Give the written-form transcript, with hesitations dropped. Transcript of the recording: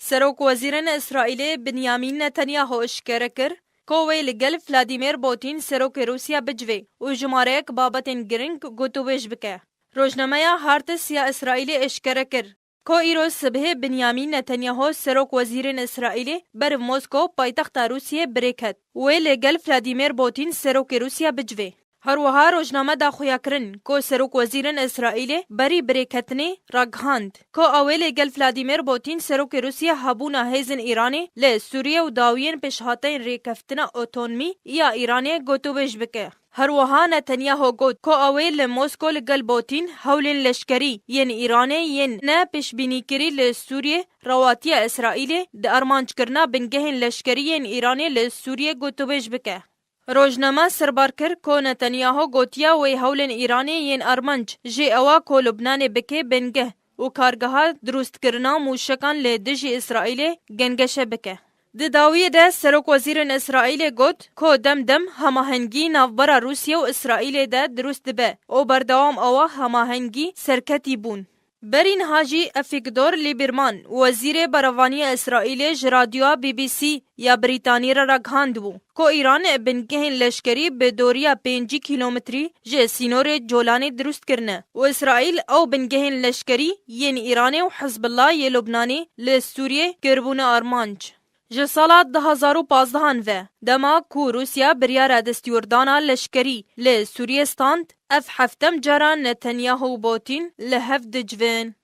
سروک وزیرن اسرائیل بنیامین نتانیاهو اشکره کر که وی لگل ولادیمیر پوتین سروک روسیا بجوه و جمارک بابتین گرنگ گوتوبش بکه. روزنامه هارتس یا اسرائیل اشکره کر که ایروز صبح بنیامین نتانیاهو سروک وزیرن اسرائیل بر موسکو پایتخت روسیه بریکت وی لگل ولادیمیر پوتین سروک روسیا بجوه. هر وها روزنامه دا خویا کرن که سروک وزیرن اسرائیل بری بریکتنی راگهاند که اویل گل ولادیمیر پوتین سروک روسیا هبونا هیزن ایرانی ل سوریه و داوین پیشهاتین ریکفتنا اوتونومی یا ایرانی گوتوبش بکه. هر وها نتانیاهو گوت که اویل موسکو لگل پوتین هولین لشکری ین ایرانی ین نه پیشبینی کری ل سوریه رواتی اسرائیل د ارمانج کرنا بنگهن لشکری ین ایرانی ل سوریه گوتوبش بکه. روزنامه سربار کر که نتانیاهو گوتیا وی هولن ایرانی ین ارمنج جی اوا که لبنان بکه بنگه و کارگاه درست کرنا موشکان لدج اسرائیل گنگشه بکه. د داویه ده سروک وزیرن اسرائیل گوت که دم هماهنگی نوبرا روسیه و اسرائیل ده درست به او بردوام اوا هماهنگی سرکتی بون. برین حاجی افیگدور لیبرمان وزیر بروانی اسرائیل رادیو بی بی سی یا بریتانی را رگهاند بو که ایران بنگهن لشکری به دوریا 5 کیلومتری جه سینور جولانی درست کرنه و اسرائیل او بنگهن لشکری ین ایرانی و حزب الله ی لبنانی لسوریه کربون آرمانج. جه سالا 2015 و دما کو روسیا بریار دستیوردانا لشکری ل سوریه ستاند اف هفتم جران نتانیاهو پوتین لهف دجوین.